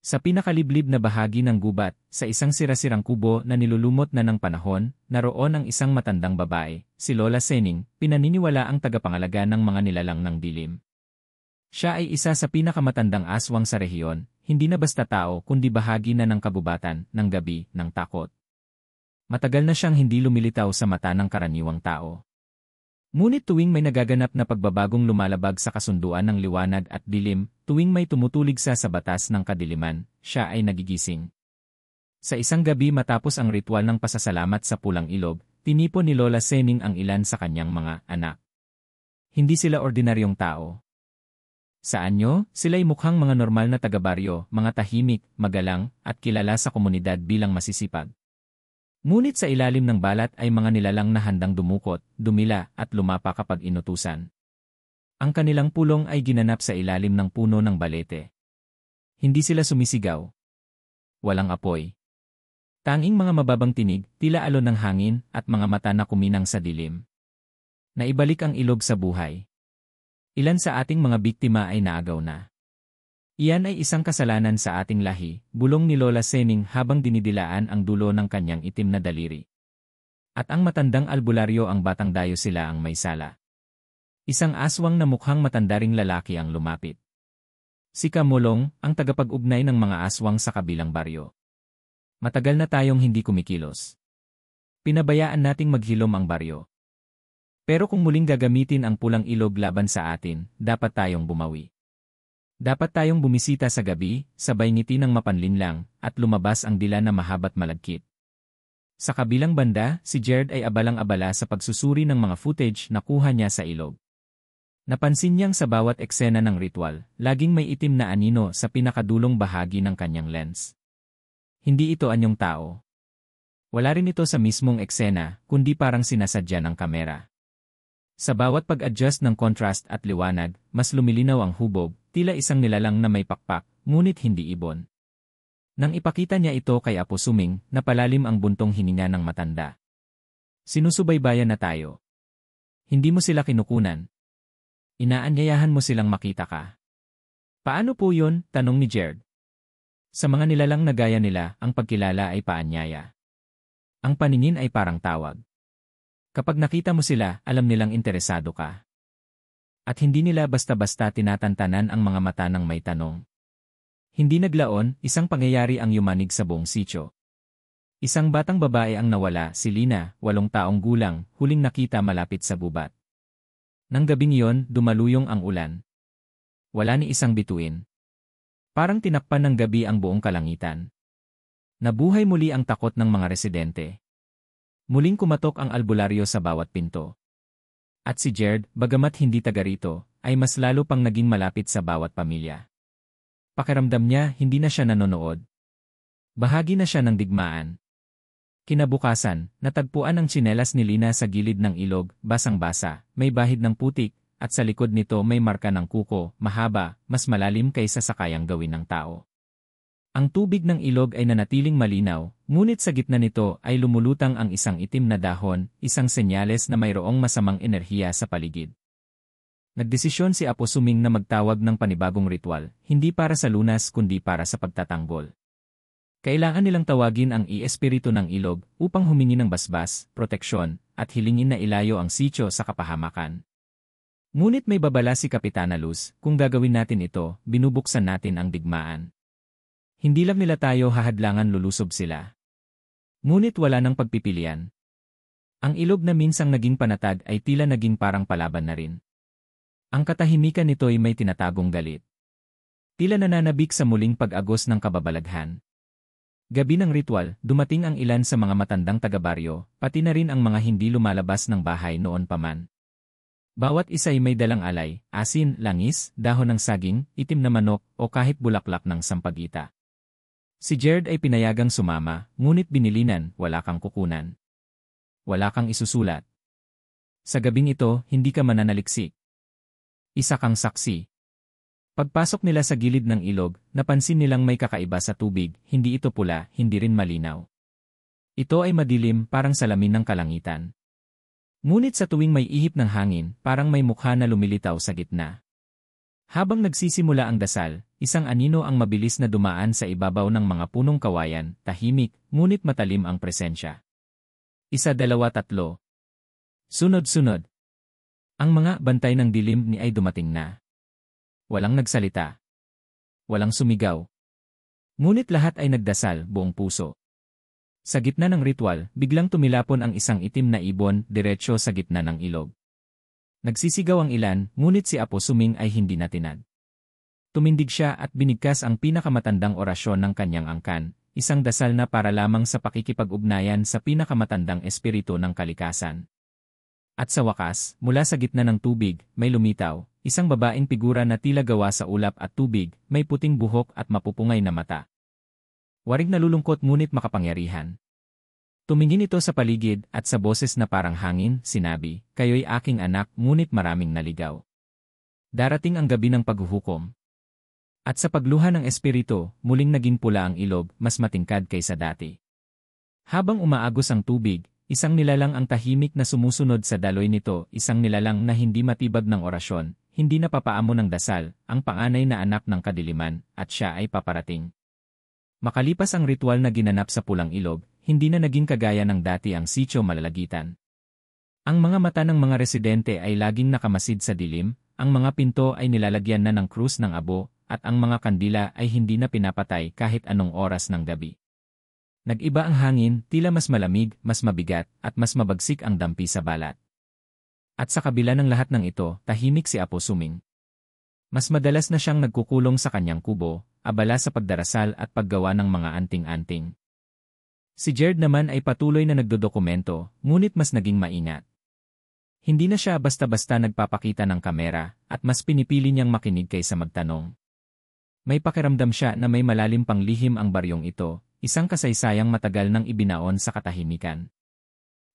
Sa pinakaliblib na bahagi ng gubat, sa isang sirasirang kubo na nilulumot na ng panahon, naroon ang isang matandang babae, si Lola Sening, pinaniniwala ang tagapangalaga ng mga nilalang ng dilim. Siya ay isa sa pinakamatandang aswang sa rehiyon, hindi na basta tao kundi bahagi na ng kabubatan, ng gabi, ng takot. Matagal na siyang hindi lumilitaw sa mata ng karaniwang tao. Ngunit tuwing may nagaganap na pagbabagong lumalabag sa kasunduan ng liwanag at dilim, tuwing may tumutulig sa batas ng kadiliman, siya ay nagigising. Sa isang gabi matapos ang ritual ng pasasalamat sa pulang ilog, tinipon ni Lola Sening ang ilan sa kanyang mga anak. Hindi sila ordinaryong tao. Sa anyo, sila'y mukhang mga normal na taga-baryo, mga tahimik, magalang, at kilala sa komunidad bilang masisipag. Ngunit sa ilalim ng balat ay mga nilalang na handang dumukot, dumila, at lumapa kapag inutusan. Ang kanilang pulong ay ginanap sa ilalim ng puno ng balete. Hindi sila sumisigaw. Walang apoy. Tanging mga mababang tinig, tila alon ng hangin, at mga mata na kuminang sa dilim. Naibalik ang ilog sa buhay. Ilan sa ating mga biktima ay naagaw na. Iyan ay isang kasalanan sa ating lahi, bulong ni Lola Sening habang dinidilaan ang dulo ng kanyang itim na daliri. At ang matandang albularyo ang batang dayo sila ang may sala. Isang aswang na mukhang matandaring lalaki ang lumapit. Si Kamulong, ang tagapag-ugnay ng mga aswang sa kabilang baryo. Matagal na tayong hindi kumikilos. Pinabayaan nating maghilom ang baryo. Pero kung muling gagamitin ang pulang ilog laban sa atin, dapat tayong bumawi. Dapat tayong bumisita sa gabi, sabay ngiti ng mapanlinlang, at lumabas ang dila na mahaba't malagkit. Sa kabilang banda, si Gerd ay abalang-abala sa pagsusuri ng mga footage na kuha niya sa ilog. Napansin niyang sa bawat eksena ng ritual, laging may itim na anino sa pinakadulong bahagi ng kanyang lens. Hindi ito anyong tao. Wala rin ito sa mismong eksena, kundi parang sinasadya ng kamera. Sa bawat pag-adjust ng contrast at liwanag, mas lumilinaw ang hubog, tila isang nilalang na may pakpak, ngunit hindi ibon. Nang ipakita niya ito kay Apo Suming, napalalim ang buntong hininga ng matanda. Sinusubaybayan na tayo. Hindi mo sila kinukunan. Inaanyayahan mo silang makita ka. Paano po yun? Tanong ni Jared. Sa mga nilalang na gaya nila, ang pagkilala ay paanyaya. Ang paningin ay parang tawag. Kapag nakita mo sila, alam nilang interesado ka. At hindi nila basta-basta tinatantanan ang mga mata ng may tanong. Hindi naglaon, isang pangyayari ang yumanig sa buong sitio. Isang batang babae ang nawala, si Lina, 8 taong gulang, huling nakita malapit sa gubat. Nang gabing iyon, dumaluyong ang ulan. Wala ni isang bituin. Parang tinakpan ng gabi ang buong kalangitan. Nabuhay muli ang takot ng mga residente. Muling kumatok ang albularyo sa bawat pinto. At si Jared, bagamat hindi taga rito, ay mas lalo pang naging malapit sa bawat pamilya. Pakiramdam niya, hindi na siya nanonood. Bahagi na siya ng digmaan. Kinabukasan, natagpuan ang tsinelas ni Lina sa gilid ng ilog, basang-basa, may bahid ng putik, at sa likod nito may marka ng kuko, mahaba, mas malalim kaysa sa kayang gawin ng tao. Ang tubig ng ilog ay nanatiling malinaw, ngunit sa gitna nito ay lumulutang ang isang itim na dahon, isang senyales na mayroong masamang enerhiya sa paligid. Nagdesisyon si Apo Suming na magtawag ng panibagong ritual, hindi para sa lunas kundi para sa pagtatanggol. Kailangan nilang tawagin ang espiritu ng ilog upang humingi ng basbas, proteksyon, at hilingin na ilayo ang sitio sa kapahamakan. Ngunit may babala si Kapitana Luz, kung gagawin natin ito, binubuksan natin ang digmaan. Hindi lang nila tayo hahadlangan, lulusob sila. Ngunit wala nang pagpipilian. Ang ilog na minsang naging panatag ay tila naging parang palaban na rin. Ang katahimikan nito'y may tinatagong galit. Tila nananabik sa muling pag-agos ng kababalaghan. Gabi ng ritual, dumating ang ilan sa mga matandang taga-baryo, pati na rin ang mga hindi lumalabas ng bahay noon pa man. Bawat isa'y may dalang alay, asin, langis, dahon ng saging, itim na manok, o kahit bulaklak ng sampagita. Si Jared ay pinayagang sumama, ngunit binilinan, wala kang kukunan. Wala kang isusulat. Sa gabing ito, hindi ka mananaliksik. Isa kang saksi. Pagpasok nila sa gilid ng ilog, napansin nilang may kakaiba sa tubig, hindi ito pula, hindi rin malinaw. Ito ay madilim, parang salamin ng kalangitan. Ngunit sa tuwing may ihip ng hangin, parang may mukha na lumilitaw sa gitna. Habang nagsisimula ang dasal, isang anino ang mabilis na dumaan sa ibabaw ng mga punong kawayan, tahimik, ngunit matalim ang presensya. 1, 2, 3. Sunod-sunod. Ang mga bantay ng dilim ni ay dumating na. Walang nagsalita. Walang sumigaw. Ngunit lahat ay nagdasal, buong puso. Sa gitna ng ritual, biglang tumilapon ang isang itim na ibon, diretsyo sa gitna ng ilog. Nagsisigaw ang ilan, ngunit si Apo Suming ay hindi natinag. Tumindig siya at binigkas ang pinakamatandang orasyon ng kanyang angkan, isang dasal na para lamang sa pakikipag-ugnayan sa pinakamatandang espiritu ng kalikasan. At sa wakas, mula sa gitna ng tubig, may lumitaw, isang babaeng figura na tila gawa sa ulap at tubig, may puting buhok at mapupungay na mata. Waring nalulungkot ngunit makapangyarihan. Tumingin ito sa paligid at sa boses na parang hangin, sinabi, "Kayo'y aking anak ngunit maraming naligaw. Darating ang gabi ng paghuhukom." At sa pagluha ng espiritu, muling naging pula ang ilog, mas matingkad kaysa dati. Habang umaagos ang tubig, isang nilalang ang tahimik na sumusunod sa daloy nito, isang nilalang na hindi matibag ng orasyon, hindi napapaamo ng dasal, ang panganay na anak ng kadiliman, at siya ay paparating. Makalipas ang ritual na ginanap sa pulang ilog, hindi na naging kagaya ng dati ang sitio malalagitan. Ang mga mata ng mga residente ay laging nakamasid sa dilim, ang mga pinto ay nilalagyan na ng krus ng abo, at ang mga kandila ay hindi na pinapatay kahit anong oras ng gabi. Nag-iba ang hangin, tila mas malamig, mas mabigat, at mas mabagsik ang dampi sa balat. At sa kabila ng lahat ng ito, tahimik si Apo Suming. Mas madalas na siyang nagkukulong sa kanyang kubo, abala sa pagdarasal at paggawa ng mga anting-anting. Si Jared naman ay patuloy na nagdodokumento, ngunit mas naging maingat. Hindi na siya basta-basta nagpapakita ng kamera, at mas pinipili niyang makinig kaysa magtanong. May pakiramdam siya na may malalim pang lihim ang baryong ito, isang kasaysayang matagal nang ibinaon sa katahimikan.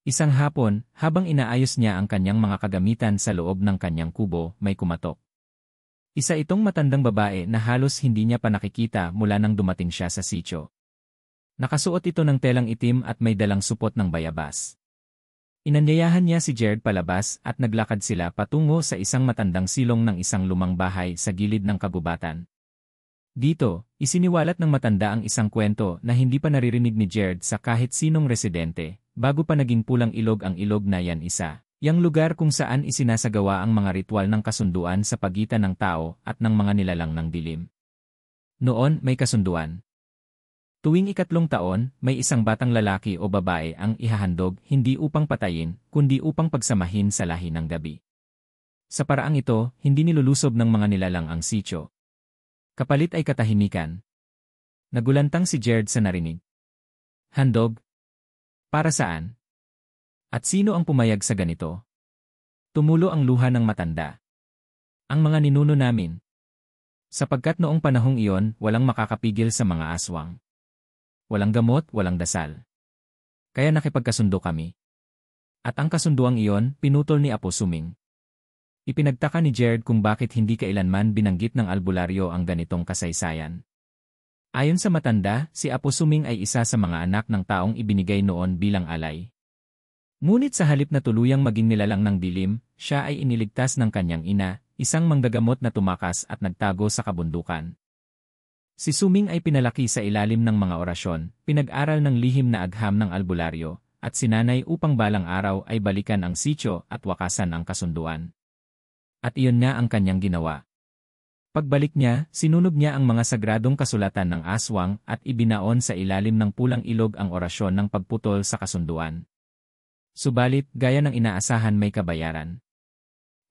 Isang hapon, habang inaayos niya ang kanyang mga kagamitan sa loob ng kanyang kubo, may kumatok. Isa itong matandang babae na halos hindi niya pa nakikita mula nang dumating siya sa sitio. Nakasuot ito ng telang itim at may dalang supot ng bayabas. Inanyayahan niya si Jared palabas at naglakad sila patungo sa isang matandang silong ng isang lumang bahay sa gilid ng kagubatan. Dito, isiniwalat ng matanda ang isang kwento na hindi pa naririnig ni Jared sa kahit sinong residente, bago pa naging pulang ilog ang ilog na yan isa. Yang lugar kung saan isinasagawa ang mga ritual ng kasunduan sa pagitan ng tao at ng mga nilalang ng dilim. Noon may kasunduan. Tuwing 3 taon, may isang batang lalaki o babae ang ihahandog hindi upang patayin, kundi upang pagsamahin sa lahi ng gabi. Sa paraang ito, hindi nilulusob ng mga nilalang ang sityo. Kapalit ay katahimikan. Nagulantang si Jared sa narinig. Handog? Para saan? At sino ang pumayag sa ganito? Tumulo ang luha ng matanda. Ang mga ninuno namin. Sapagkat noong panahong iyon, walang makakapigil sa mga aswang. Walang gamot, walang dasal. Kaya nakipagkasundo kami. At ang kasunduang iyon, pinutol ni Apo Suming. Ipinagtaka ni Jared kung bakit hindi kailanman binanggit ng albularyo ang ganitong kasaysayan. Ayon sa matanda, si Apo Suming ay isa sa mga anak ng taong ibinigay noon bilang alay. Ngunit sa halip na tuluyang maging nilalang ng dilim, siya ay iniligtas ng kanyang ina, isang manggagamot na tumakas at nagtago sa kabundukan. Si Suming ay pinalaki sa ilalim ng mga orasyon, pinag-aral ng lihim na agham ng albularyo, at sinanay upang balang araw ay balikan ang sityo at wakasan ang kasunduan. At iyon nga ang kanyang ginawa. Pagbalik niya, sinunog niya ang mga sagradong kasulatan ng aswang at ibinaon sa ilalim ng pulang ilog ang orasyon ng pagputol sa kasunduan. Subalit, gaya ng inaasahan may kabayaran.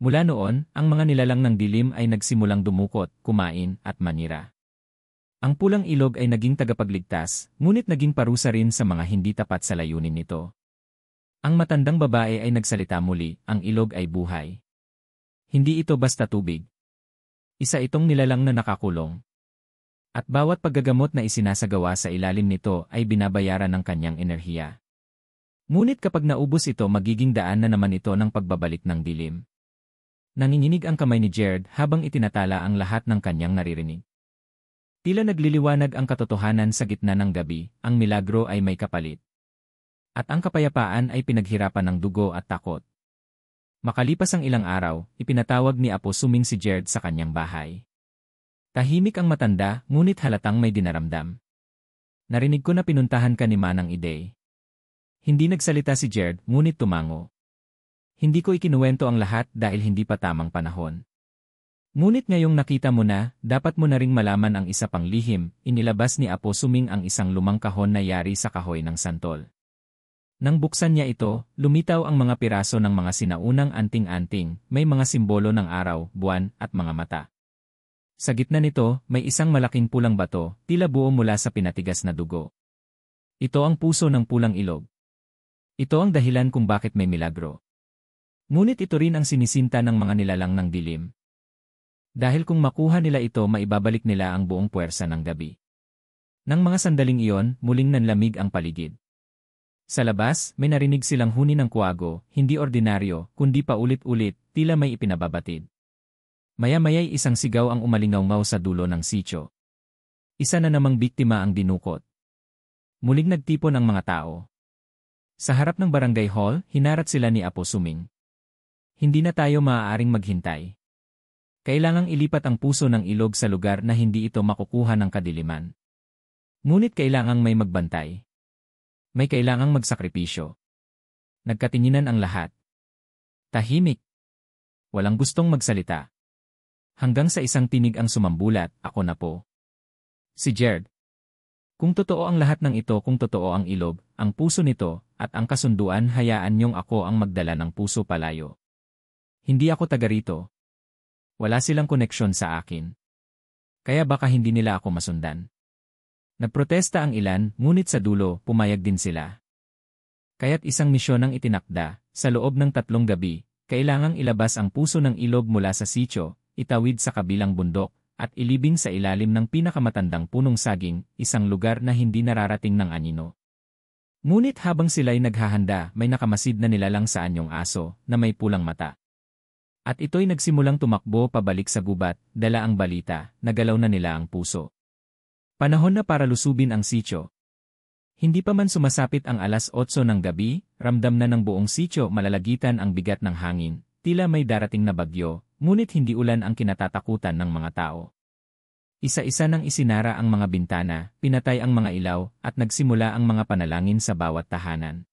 Mula noon, ang mga nilalang ng dilim ay nagsimulang dumukot, kumain, at manira. Ang pulang ilog ay naging tagapagligtas, ngunit naging parusa rin sa mga hindi tapat sa layunin nito. Ang matandang babae ay nagsalita muli, ang ilog ay buhay. Hindi ito basta tubig. Isa itong nilalang na nakakulong. At bawat paggagamot na isinasagawa sa ilalim nito ay binabayaran ng kanyang enerhiya. Ngunit kapag naubos ito magiging daan na naman ito ng pagbabalik ng dilim. Nanginginig ang kamay ni Jared habang itinatala ang lahat ng kanyang naririnig. Tila nagliliwanag ang katotohanan sa gitna ng gabi, ang milagro ay may kapalit. At ang kapayapaan ay pinaghirapan ng dugo at takot. Makalipas ang ilang araw, ipinatawag ni Apo Suming si Jared sa kanyang bahay. Tahimik ang matanda, ngunit halatang may dinaramdam. Narinig ko na pinuntahan ka ni Manang Iday. Hindi nagsalita si Jared, ngunit tumango. Hindi ko ikinuwento ang lahat dahil hindi pa tamang panahon. Ngunit ngayong nakita mo na, dapat mo na ring malaman ang isa pang lihim, inilabas ni Apo Suming ang isang lumang kahon na yari sa kahoy ng santol. Nang buksan niya ito, lumitaw ang mga piraso ng mga sinaunang anting-anting, may mga simbolo ng araw, buwan, at mga mata. Sa gitna nito, may isang malaking pulang bato, tila buo mula sa pinatigas na dugo. Ito ang puso ng pulang ilog. Ito ang dahilan kung bakit may milagro. Ngunit ito rin ang sinisinta ng mga nilalang ng dilim. Dahil kung makuha nila ito maibabalik nila ang buong puwersa ng gabi. Nang mga sandaling iyon, muling nanlamig ang paligid. Sa labas, may narinig silang huni ng kuwago, hindi ordinaryo, kundi paulit-ulit, tila may ipinababatid. Maya-maya'y isang sigaw ang umalingaw-ngaw sa dulo ng sityo. Isa na namang biktima ang dinukot. Muling nagtipon ang mga tao. Sa harap ng barangay hall, hinarat sila ni Apo Suming. Hindi na tayo maaaring maghintay. Kailangang ilipat ang puso ng ilog sa lugar na hindi ito makukuha ng kadiliman. Ngunit kailangang may magbantay. May kailangang magsakripisyo. Nagkatinginan ang lahat. Tahimik. Walang gustong magsalita. Hanggang sa isang tinig ang sumambulat, ako na po. Si Jared. Kung totoo ang lahat ng ito, kung totoo ang ilog, ang puso nito, at ang kasunduan, hayaan niyong ako ang magdala ng puso palayo. Hindi ako taga rito. Wala silang koneksyon sa akin. Kaya baka hindi nila ako masundan. Nagprotesta ang ilan, ngunit sa dulo, pumayag din sila. Kaya't isang misyon ang itinakda, sa loob ng 3 gabi, kailangang ilabas ang puso ng ilog mula sa sityo, itawid sa kabilang bundok, at ilibing sa ilalim ng pinakamatandang punong saging, isang lugar na hindi nararating ng anino. Ngunit habang sila'y naghahanda, may nakamasid na nilalang sa anyong aso, na may pulang mata. At ito'y nagsimulang tumakbo pabalik sa gubat, dala ang balita, nagalaw na nila ang puso. Panahon na para lusubin ang sityo. Hindi pa man sumasapit ang 8:00 ng gabi, ramdam na ng buong sityo malalagitan ang bigat ng hangin, tila may darating na bagyo, ngunit hindi ulan ang kinatatakutan ng mga tao. Isa-isa nang isinara ang mga bintana, pinatay ang mga ilaw, at nagsimula ang mga panalangin sa bawat tahanan.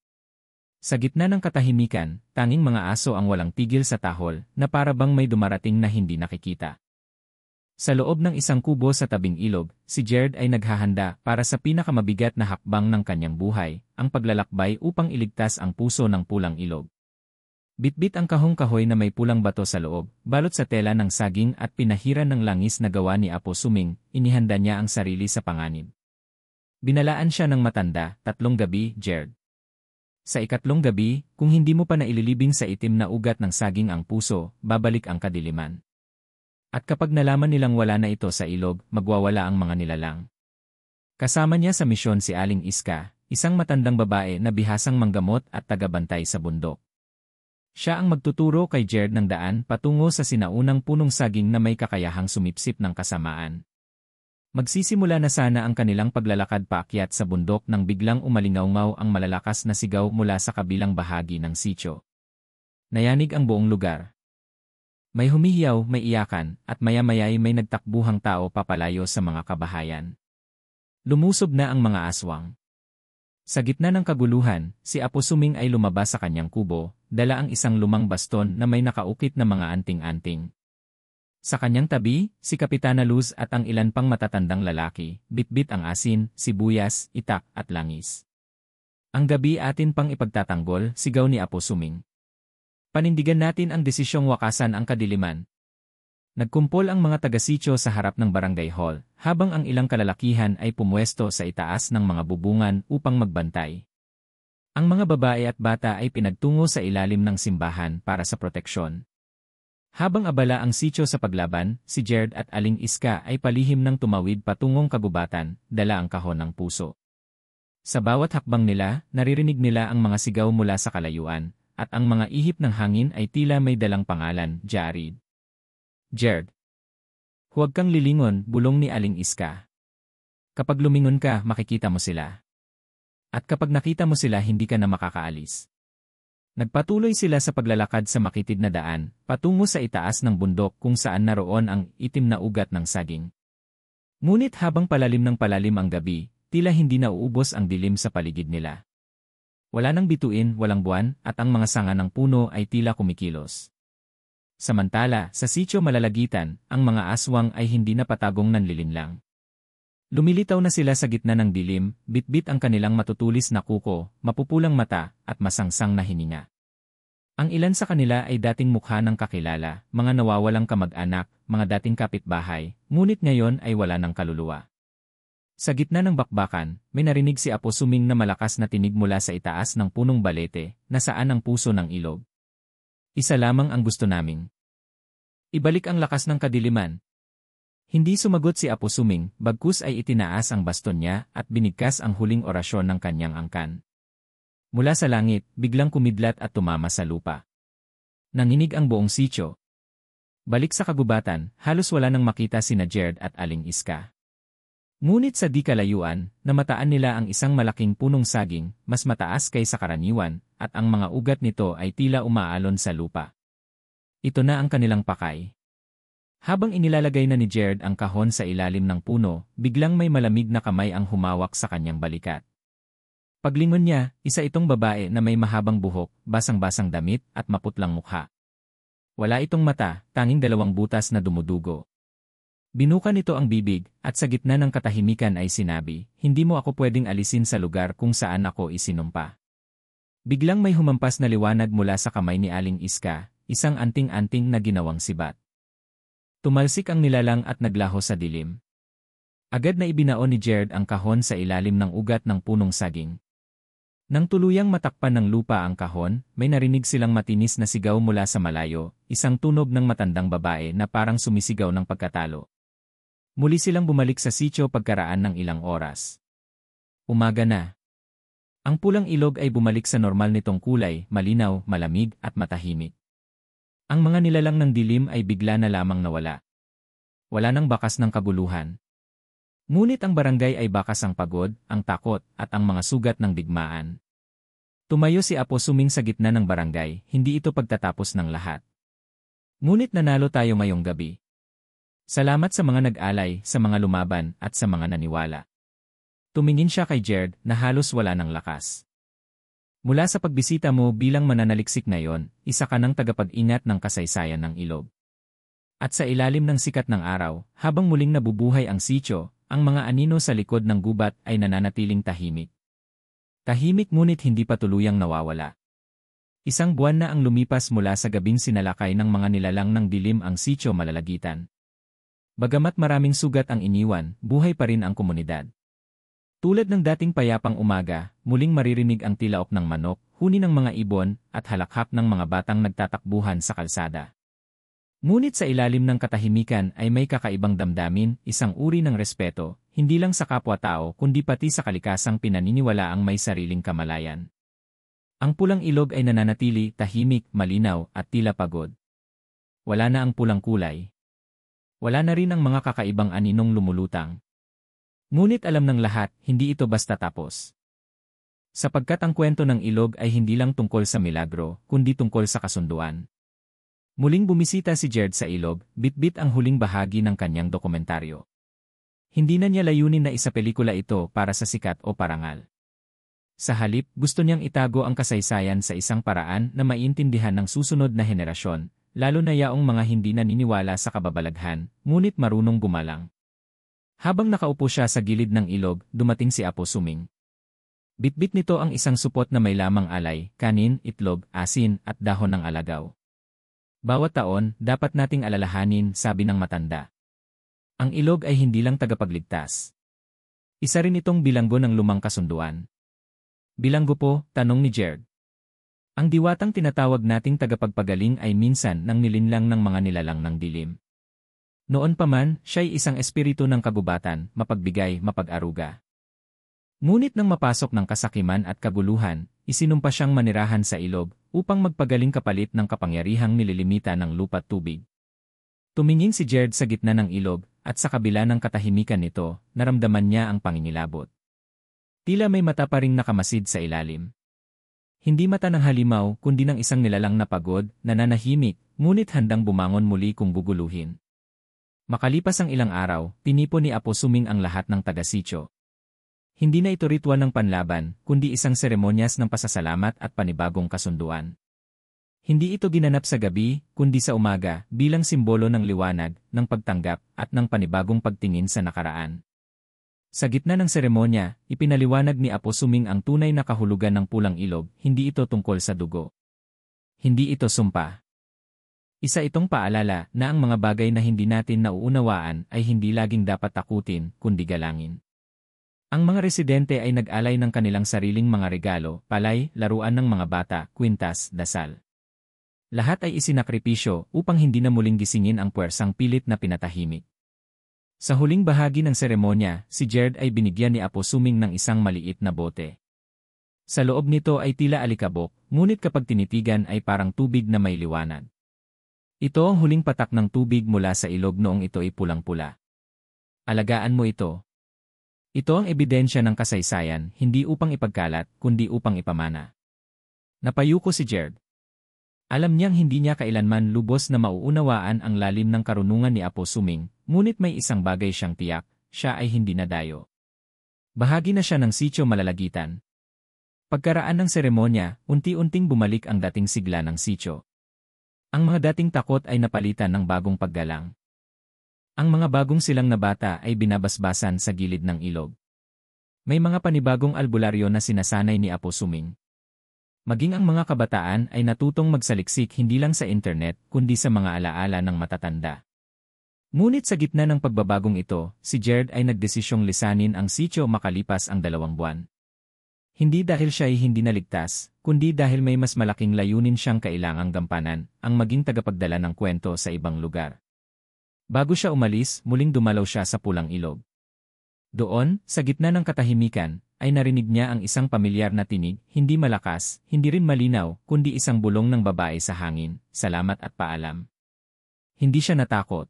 Sa gitna ng katahimikan, tanging mga aso ang walang tigil sa tahol, na para bang may dumarating na hindi nakikita. Sa loob ng isang kubo sa tabing ilog, si Jared ay naghahanda para sa pinakamabigat na hakbang ng kanyang buhay, ang paglalakbay upang iligtas ang puso ng pulang ilog. Bitbit ang kahong-kahoy na may pulang bato sa loob, balot sa tela ng saging at pinahiran ng langis na gawa ni Apo Suming, inihanda niya ang sarili sa panganib. Binalaan siya ng matanda, 3 gabi, Jared. Sa 4th gabi, kung hindi mo pa naililibing sa itim na ugat ng saging ang puso, babalik ang kadiliman. At kapag nalaman nilang wala na ito sa ilog, magwawala ang mga nilalang. Kasama niya sa misyon si Aling Iska, isang matandang babae na bihasang manggamot at tagabantay sa bundok. Siya ang magtuturo kay Jared ng daan patungo sa sinaunang punong saging na may kakayahang sumipsip ng kasamaan. Magsisimula na sana ang kanilang paglalakad paakyat sa bundok nang biglang umalingaw-ngaw ang malalakas na sigaw mula sa kabilang bahagi ng sityo. Nayanig ang buong lugar. May humihiyaw, may iyakan, at maya-maya'y may nagtakbuhang tao papalayo sa mga kabahayan. Lumusob na ang mga aswang. Sa gitna ng kaguluhan, si Apo Suming ay lumabas sa kanyang kubo, dala ang isang lumang baston na may nakaukit na mga anting-anting. Sa kanyang tabi, si Kapitana Luz at ang ilan pang matatandang lalaki, bitbit ang asin, sibuyas, itak at langis. Ang gabi atin pang ipagtatanggol, sigaw ni Apo Suming. Panindigan natin ang desisyong wakasan ang kadiliman. Nagkumpol ang mga taga-sityo sa harap ng barangay hall, habang ang ilang kalalakihan ay pumwesto sa itaas ng mga bubungan upang magbantay. Ang mga babae at bata ay pinagtungo sa ilalim ng simbahan para sa proteksyon. Habang abala ang sityo sa paglaban, si Jared at Aling Iska ay palihim ng tumawid patungong kagubatan, dala ang kahon ng puso. Sa bawat hakbang nila, naririnig nila ang mga sigaw mula sa kalayuan, at ang mga ihip ng hangin ay tila may dalang pangalan, Jared. Jared. Huwag kang lilingon, bulong ni Aling Iska. Kapag lumingon ka, makikita mo sila. At kapag nakita mo sila, hindi ka na makakaalis. Nagpatuloy sila sa paglalakad sa makitid na daan, patungo sa itaas ng bundok kung saan naroon ang itim na ugat ng saging. Ngunit habang palalim ng palalim ang gabi, tila hindi na uubos ang dilim sa paligid nila. Wala nang bituin, walang buwan, at ang mga sanga ng puno ay tila kumikilos. Samantala, sa sityo malalagitan, ang mga aswang ay hindi na patagong nanlilinlang. Lumilitaw na sila sa gitna ng dilim, bitbit ang kanilang matutulis na kuko, mapupulang mata, at masangsang na hininga. Ang ilan sa kanila ay dating mukha ng kakilala, mga nawawalang kamag-anak, mga dating kapitbahay, ngunit ngayon ay wala ng kaluluwa. Sa gitna ng bakbakan, may narinig si Apo Suming na malakas na tinig mula sa itaas ng punong balete, na saan ang puso ng ilog. Isa lamang ang gusto naming. Ibalik ang lakas ng kadiliman. Hindi sumagot si Apo Suming, bagkus ay itinaas ang baston niya at binigkas ang huling orasyon ng kanyang angkan. Mula sa langit, biglang kumidlat at tumama sa lupa. Nanginig ang buong sityo. Balik sa kagubatan, halos wala nang makita sina Jared at Aling Iska. Ngunit sa di kalayuan, namataan nila ang isang malaking punong saging, mas mataas kaysa karaniwan, at ang mga ugat nito ay tila umaalon sa lupa. Ito na ang kanilang pakay. Habang inilalagay na ni Jared ang kahon sa ilalim ng puno, biglang may malamig na kamay ang humawak sa kanyang balikat. Paglingon niya, isa itong babae na may mahabang buhok, basang-basang damit, at maputlang mukha. Wala itong mata, tanging 2 butas na dumudugo. Binuka nito ang bibig, at sa gitna ng katahimikan ay sinabi, "Hindi mo ako pwedeng alisin sa lugar kung saan ako isinumpa." Biglang may humampas na liwanag mula sa kamay ni Aling Iska, isang anting-anting na ginawang sibat. Tumalsik ang nilalang at naglaho sa dilim. Agad na ibinaon ni Jared ang kahon sa ilalim ng ugat ng punong saging. Nang tuluyang matakpan ng lupa ang kahon, may narinig silang matinis na sigaw mula sa malayo, isang tunog ng matandang babae na parang sumisigaw ng pagkatalo. Muli silang bumalik sa sityo pagkaraan ng ilang oras. Umaga na. Ang pulang ilog ay bumalik sa normal nitong kulay, malinaw, malamig, at matahimik. Ang mga nilalang ng dilim ay bigla na lamang nawala. Wala nang bakas ng kaguluhan. Ngunit ang barangay ay bakas ang pagod, ang takot, at ang mga sugat ng digmaan. Tumayo si Apo Suming sa gitna ng barangay, hindi ito pagtatapos ng lahat. Ngunit nanalo tayo ngayong gabi. Salamat sa mga nag-alay, sa mga lumaban, at sa mga naniwala. Tumingin siya kay Jared na halos wala ng lakas. Mula sa pagbisita mo bilang mananaliksik na yon, isa ka ng tagapag-ingat ng kasaysayan ng ilog. At sa ilalim ng sikat ng araw, habang muling nabubuhay ang sitio, ang mga anino sa likod ng gubat ay nananatiling tahimik. Tahimik ngunit hindi pa tuluyang nawawala. Isang buwan na ang lumipas mula sa gabing sinalakay ng mga nilalang ng dilim ang sitio malalagitan. Bagamat maraming sugat ang iniwan, buhay pa rin ang komunidad. Tulad ng dating payapang umaga, muling maririnig ang tilaok ng manok, huni ng mga ibon, at halakhak ng mga batang nagtatakbuhan sa kalsada. Ngunit sa ilalim ng katahimikan ay may kakaibang damdamin, isang uri ng respeto, hindi lang sa kapwa-tao kundi pati sa kalikasang pinaniniwalaang may sariling kamalayan. Ang pulang ilog ay nananatili, tahimik, malinaw, at tila pagod. Wala na ang pulang kulay. Wala na rin ang mga kakaibang aninong lumulutang. Ngunit alam ng lahat, hindi ito basta tapos. Sapagkat ang kwento ng ilog ay hindi lang tungkol sa milagro, kundi tungkol sa kasunduan. Muling bumisita si Jared sa ilog, bit-bit ang huling bahagi ng kanyang dokumentaryo. Hindi na niya layunin na isa pelikula ito para sa sikat o parangal. Sa halip, gusto niyang itago ang kasaysayan sa isang paraan na maintindihan ng susunod na henerasyon, lalo na yaong mga hindi naniniwala sa kababalaghan, ngunit marunong gumalang. Habang nakaupo siya sa gilid ng ilog, dumating si Apo Suming. Bit-bit nito ang isang supot na may lamang alay, kanin, itlog, asin, at dahon ng alagaw. Bawat taon, dapat nating alalahanin, sabi ng matanda. Ang ilog ay hindi lang tagapagligtas. Isa rin itong bilanggo ng lumang kasunduan. Bilanggo po, tanong ni Jared. Ang diwatang tinatawag nating tagapagpagaling ay minsan nang nilinlang ng mga nilalang ng dilim. Noon pa man, siya'y isang espiritu ng kagubatan, mapagbigay, mapag-aruga. Ngunit nang mapasok ng kasakiman at kaguluhan, isinumpa siyang manirahan sa ilog, upang magpagaling kapalit ng kapangyarihang nililimita ng lupa't tubig. Tumingin si Jared sa gitna ng ilog, at sa kabila ng katahimikan nito, naramdaman niya ang pangingilabot. Tila may mata pa ring nakamasid sa ilalim. Hindi mata ng halimaw, kundi ng isang nilalang na pagod, nananahimik, ngunit handang bumangon muli kung guguluhin. Makalipas ang ilang araw, tinipo ni Apo Suming ang lahat ng taga-sitio. Hindi na ito ritual ng panlaban, kundi isang seremonyas ng pasasalamat at panibagong kasunduan. Hindi ito ginanap sa gabi, kundi sa umaga, bilang simbolo ng liwanag, ng pagtanggap, at ng panibagong pagtingin sa nakaraan. Sa gitna ng seremonya, ipinaliwanag ni Apo Suming ang tunay na kahulugan ng pulang ilog, hindi ito tungkol sa dugo. Hindi ito sumpa. Isa itong paalala na ang mga bagay na hindi natin nauunawaan ay hindi laging dapat takutin, kundi galangin. Ang mga residente ay nag-alay ng kanilang sariling mga regalo, palay, laruan ng mga bata, kwintas, dasal. Lahat ay isinakripisyo upang hindi na muling gisingin ang puwersang pilit na pinatahimik. Sa huling bahagi ng seremonya, si Jared ay binigyan ni Apo Suming ng isang maliit na bote. Sa loob nito ay tila alikabok, ngunit kapag tinitigan ay parang tubig na may liwanag. Ito ang huling patak ng tubig mula sa ilog noong ito ay pulang-pula. Alagaan mo ito. Ito ang ebidensya ng kasaysayan, hindi upang ipagkalat, kundi upang ipamana. Napayuko si Jared. Alam niyang hindi niya kailanman lubos na mauunawaan ang lalim ng karunungan ni Apo Suming, ngunit may isang bagay siyang tiyak, siya ay hindi nadayo. Bahagi na siya ng sitio malalagitan. Pagkaraan ng seremonya, unti-unting bumalik ang dating sigla ng sitio. Ang mga dating takot ay napalitan ng bagong paggalang. Ang mga bagong silang na bata ay binabasbasan sa gilid ng ilog. May mga panibagong albularyo na sinasanay ni Apo Suming. Maging ang mga kabataan ay natutong magsaliksik hindi lang sa internet kundi sa mga alaala ng matatanda. Ngunit sa gitna ng pagbabagong ito, si Jared ay nagdesisyong lisanin ang sitio makalipas ang 2 buwan. Hindi dahil siya ay hindi naligtas, kundi dahil may mas malaking layunin siyang kailangang gampanan, ang maging tagapagdala ng kwento sa ibang lugar. Bago siya umalis, muling dumalaw siya sa pulang ilog. Doon, sa gitna ng katahimikan, ay narinig niya ang isang pamilyar na tinig, hindi malakas, hindi rin malinaw, kundi isang bulong ng babae sa hangin, salamat at paalam. Hindi siya natakot.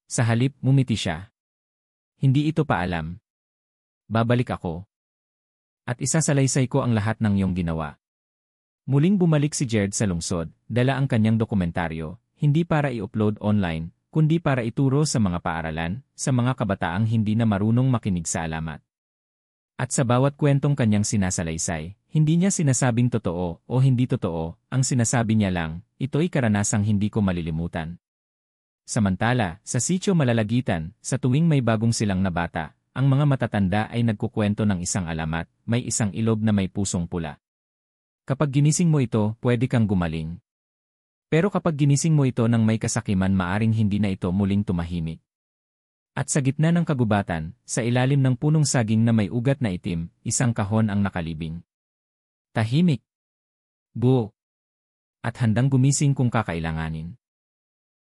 Sa halip, ngumiti siya. Hindi ito paalam. Babalik ako. At isasalaysay ko ang lahat ng iyong ginawa. Muling bumalik si Jared sa lungsod, dala ang kanyang dokumentaryo, hindi para i-upload online, kundi para ituro sa mga paaralan, sa mga kabataang hindi na marunong makinig sa alamat. At sa bawat kwentong kanyang sinasalaysay, hindi niya sinasabing totoo o hindi totoo, ang sinasabi niya lang, ito'y karanasang hindi ko malilimutan. Samantala, sa sitio Malalagitan, sa tuwing may bagong silang na bata, ang mga matatanda ay nagkukwento ng isang alamat, may isang ilog na may pusong pula. Kapag ginising mo ito, pwede kang gumaling. Pero kapag ginising mo ito ng may kasakiman, maaring hindi na ito muling tumahimik. At sa gitna ng kagubatan, sa ilalim ng punong saging na may ugat na itim, isang kahon ang nakalibing. Tahimik. Buo. At handang gumising kung kakailanganin.